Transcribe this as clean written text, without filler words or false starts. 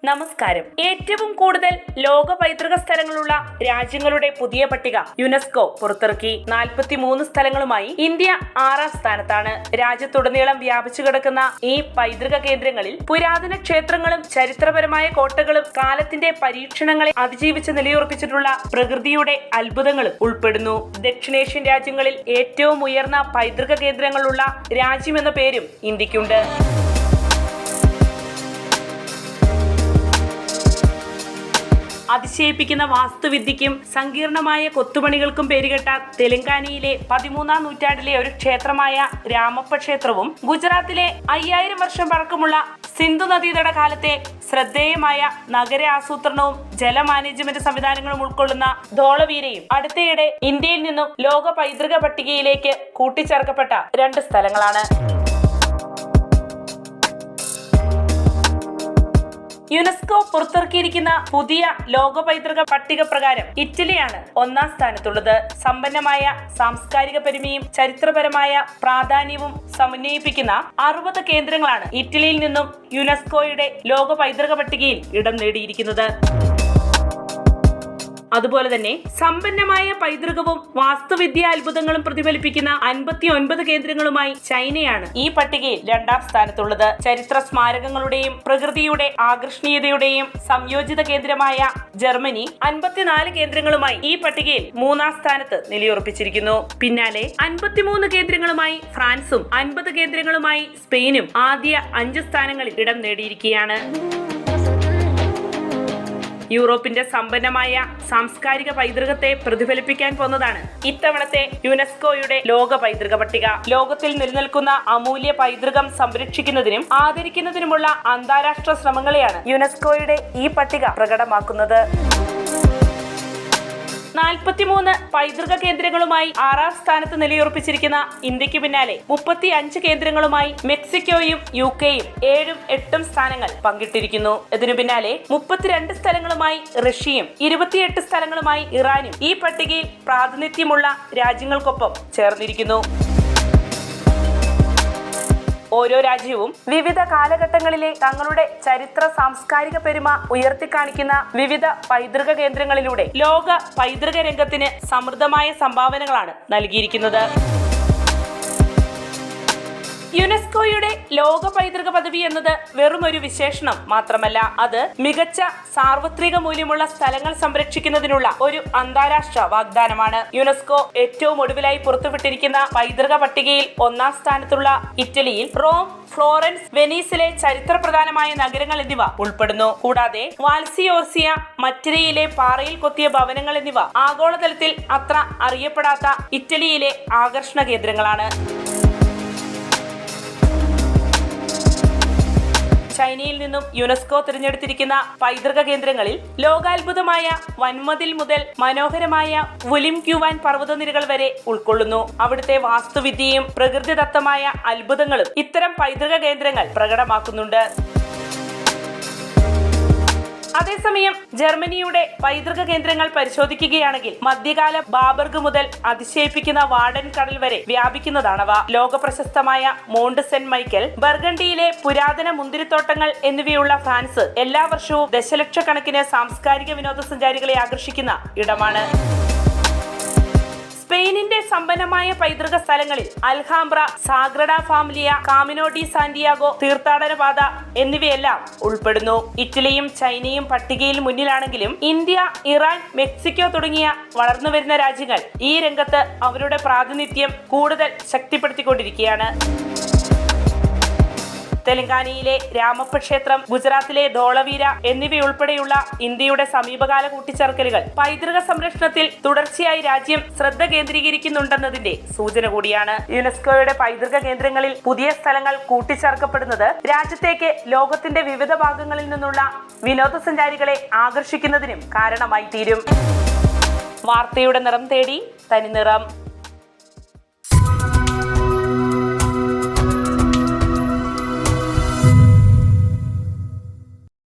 നമസ്കാരം. ഏറ്റവും കൂടുതൽ ലോക പൈതൃക സ്ഥലങ്ങളുള്ള രാജ്യങ്ങളുടെ പുതിയ പട്ടിക യുനെസ്കോ പുറത്തിറക്കി. 43 സ്ഥലങ്ങളുമായി ഇന്ത്യ 6ാം സ്ഥാനത്താണ്. രാജ്യത്തുടനീളം വ്യാപിച്ചു കിടക്കുന്ന ഈ പൈതൃക കേന്ദ്രങ്ങളിൽ പുരാതന ക്ഷേത്രങ്ങളും ചരിത്രപരമായ കോട്ടകളും കാലത്തിന്റെ പരീക്ഷണങ്ങളെ അതിജീവിച്ച് നിലയുറപ്പിച്ചിട്ടുള്ള പ്രകൃതിയുടെ അത്ഭുതങ്ങളും ഉൾപ്പെടുന്നു. ദക്ഷിണേഷ്യൻ രാജ്യങ്ങളിൽ ഏറ്റവും ഉയർന്ന പൈതൃക കേന്ദ്രങ്ങളുള്ള രാജ്യമെന്ന പേരും ഇന്ത്യക്കുണ്ട്. അതിശയിപ്പിക്കുന്ന വാസ്തുവിദ്യയ്ക്കും സങ്കീർണമായ കൊത്തുപണികൾക്കും പേരുകെട്ട തെലങ്കാനയിലെ 13ാം നൂറ്റാണ്ടിലെ ഒരു ക്ഷേത്രമായ രാമപ്പ ക്ഷേത്രവും ഗുജറാത്തിലെ 5000 വർഷം പഴക്കമുള്ള സിന്ധു നദീതട കാലത്തെ ശ്രദ്ധേയമായ നഗര ആസൂത്രണവും ജല മാനേജ്മെന്റ് സംവിധാനങ്ങളും ഉൾക്കൊള്ളുന്ന ധോളവീരയും അടുത്തയിടെ ഇന്ത്യയിൽ നിന്നും ലോക പൈതൃക പട്ടികയിലേക്ക് കൂട്ടിച്ചേർക്കപ്പെട്ട 2 സ്ഥലങ്ങളാണ്. യുനെസ്കോ പുറത്തിറക്കിയിരിക്കുന്ന പുതിയ ലോക പൈതൃക പട്ടിക പ്രകാരം ഇറ്റലിയാണ് 1ാം സ്ഥാനത്തുള്ളത്. സമ്പന്നമായ സാംസ്കാരിക പെരുമയും ചരിത്രപരമായ പ്രാധാന്യവും സമന്വയിപ്പിക്കുന്ന 60 കേന്ദ്രങ്ങളാണ് ഇറ്റലിയിൽ നിന്നും യുനെസ്കോയുടെ ലോക പൈതൃക പട്ടികയിൽ ഇടം നേടിയിരിക്കുന്നത്. അതുപോലെ തന്നെ സമ്പന്നമായ പൈതൃകവും വാസ്തുവിദ്യ അത്ഭുതങ്ങളും പ്രതിഫലിപ്പിക്കുന്ന 59 കേന്ദ്രങ്ങളുമായി ചൈനയാണ് ഈ പട്ടികയിൽ 2ാം സ്ഥാനത്തുള്ളത്. ചരിത്ര സ്മാരകങ്ങളുടെയും പ്രകൃതിയുടെ ആകർഷണീയതയുടെയും സംയോജിത കേന്ദ്രമായ ജർമ്മനി 54 കേന്ദ്രങ്ങളുമായി ഈ പട്ടികയിൽ 3ാം സ്ഥാനത്ത് നിലയുറപ്പിച്ചിരിക്കുന്നു. പിന്നാലെ 53 കേന്ദ്രങ്ങളുമായി ഫ്രാൻസും 50 കേന്ദ്രങ്ങളുമായി സ്പെയിനും ആദ്യ 5 സ്ഥാനങ്ങളിൽ ഇടം നേടിയിരിക്കുകയാണ്. യൂറോപ്പിന്റെ സമ്പന്നമായ സാംസ്കാരിക പൈതൃകത്തെ പ്രതിഫലിപ്പിക്കാൻ പോന്നതാണ് ഇത്തവണത്തെ യുനെസ്കോയുടെ ലോക പൈതൃക പട്ടിക. ലോകത്തിൽ നിലനിൽക്കുന്ന അമൂല്യ പൈതൃകം സംരക്ഷിക്കുന്നതിനും ആദരിക്കുന്നതിനുമുള്ള അന്താരാഷ്ട്ര ശ്രമങ്ങളെയാണ് യുനെസ്കോയുടെ ഈ പട്ടിക പ്രകടമാക്കുന്നത്. 43 പൈതൃക കേന്ദ്രങ്ങളുമായി 6ാം സ്ഥാനത്ത് നിലയുറപ്പിച്ചിരിക്കുന്ന ഇന്ത്യക്ക് പിന്നാലെ 35 കേന്ദ്രങ്ങളുമായി മെക്സിക്കോയും യുകെയും 7ഉം 8ഉം സ്ഥാനങ്ങൾ പങ്കിട്ടിരിക്കുന്നു. ഇതിനു പിന്നാലെ 32 സ്ഥലങ്ങളുമായി റഷ്യയും 28 സ്ഥലങ്ങളുമായി ഇറാനും ഈ പട്ടികയിൽ പ്രാതിനിധ്യമുള്ള രാജ്യങ്ങൾക്കൊപ്പം ചേർന്നിരിക്കുന്നു. ഓരോ രാജ്യവും വിവിധ കാലഘട്ടങ്ങളിലെ തങ്ങളുടെ ചരിത്ര സാംസ്കാരിക പെരുമ ഉയർത്തിക്കാണിക്കുന്ന വിവിധ പൈതൃക കേന്ദ്രങ്ങളിലൂടെ ലോക പൈതൃക രംഗത്തിന് സമൃദ്ധമായ സംഭാവനകളാണ് നൽകിയിരിക്കുന്നത്. യുനെസ്കോയുടെ ലോക പൈതൃക പദവി എന്നത് വെറും ഒരു വിശേഷണം മാത്രമല്ല, അത് മികച്ച സാർവത്രിക മൂല്യമുള്ള സ്ഥലങ്ങൾ സംരക്ഷിക്കുന്നതിനുള്ള ഒരു അന്താരാഷ്ട്ര വാഗ്ദാനമാണ്. യുനെസ്കോ ഏറ്റവും ഒടുവിലായി പുറത്തുവിട്ടിരിക്കുന്ന പൈതൃക പട്ടികയിൽ 1ാം സ്ഥാനത്തുള്ള ഇറ്റലിയിൽ റോം, ഫ്ലോറൻസ്, വെനീസിലെ ചരിത്രപ്രധാനമായ നഗരങ്ങൾ എന്നിവ ഉൾപ്പെടുന്നു. കൂടാതെ വാൽസിയോർസിയ, മറ്റിരയിലെ പാറയിൽ കൊത്തിയ ഭവനങ്ങൾ എന്നിവ ആഗോളതലത്തിൽ അത്ര അറിയപ്പെടാത്ത ഇറ്റലിയിലെ ആകർഷണ കേന്ദ്രങ്ങളാണ്. ചൈനയിൽ നിന്നും യുനെസ്കോ തിരഞ്ഞെടുത്തിരിക്കുന്ന പൈതൃക കേന്ദ്രങ്ങളിൽ ലോകാത്ഭുതമായ വൻമതിൽ മുതൽ മനോഹരമായ വുലിംഗ്യുവാൻ പർവ്വതനിരകൾ വരെ ഉൾക്കൊള്ളുന്നു. അവിടുത്തെ വാസ്തുവിദ്യയും പ്രകൃതിദത്തമായ അത്ഭുതങ്ങളും ഇത്തരം പൈതൃക കേന്ദ്രങ്ങൾ പ്രകടമാക്കുന്നുണ്ട്. അതേസമയം ജർമ്മനിയുടെ പൈതൃക കേന്ദ്രങ്ങൾ പരിശോധിക്കുകയാണെങ്കിൽ മധ്യകാല ബാബർഗ് മുതൽ അതിശയിപ്പിക്കുന്ന വാർഡൻ കടൽ വരെ വ്യാപിക്കുന്നതാണവ. ലോക പ്രശസ്തമായ മോണ്ട് സെന്റ് മൈക്കൽ, ബർഗണ്ടിയിലെ പുരാതന മുന്തിരിത്തോട്ടങ്ങൾ എന്നിവയുള്ള ഫ്രാൻസ് എല്ലാ വർഷവും ദശലക്ഷക്കണക്കിന് സാംസ്കാരിക വിനോദസഞ്ചാരികളെ ആകർഷിക്കുന്ന ഇടമാണ്. സ്പെയിനിന്റെ സമ്പന്നമായ പൈതൃക സ്ഥലങ്ങളിൽ Alhambra, sagrada ഫാമിലിയ, Camino D Santiago, തീർത്ഥാടന പാത എന്നിവയെല്ലാം ഉൾപ്പെടുന്നു. ഇറ്റലിയും ചൈനയും പട്ടികയിൽ മുന്നിലാണെങ്കിലും ഇന്ത്യ, ഇറാൻ, മെക്സിക്കോ തുടങ്ങിയ വളർന്നുവരുന്ന രാജ്യങ്ങൾ ഈ രംഗത്ത് അവരുടെ പ്രാതിനിധ്യം കൂടുതൽ ശക്തിപ്പെടുത്തിക്കൊണ്ടിരിക്കുകയാണ്. തെലങ്കാനയിലെ രാമപ്പ ക്ഷേത്രം, ഗുജറാത്തിലെ ധോളവീര എന്നിവയുൾപ്പെടെയുള്ള ഇന്ത്യയുടെ സമീപകാല കൂട്ടിച്ചേർക്കലുകൾ പൈതൃക സംരക്ഷണത്തിൽ തുടർച്ചയായി രാജ്യം ശ്രദ്ധ കേന്ദ്രീകരിക്കുന്നുണ്ടെന്നതിന്റെ സൂചന കൂടിയാണ്. യുനെസ്കോയുടെ പൈതൃക കേന്ദ്രങ്ങളിൽ പുതിയ സ്ഥലങ്ങൾ കൂട്ടിച്ചേർക്കപ്പെടുന്നത് രാജ്യത്തേക്ക് ലോകത്തിന്റെ വിവിധ ഭാഗങ്ങളിൽ നിന്നുള്ള വിനോദസഞ്ചാരികളെ ആകർഷിക്കുന്നതിനും കാരണമായി തീരും. വാർത്തയുടെ നിറം തേടി തനിനിറം.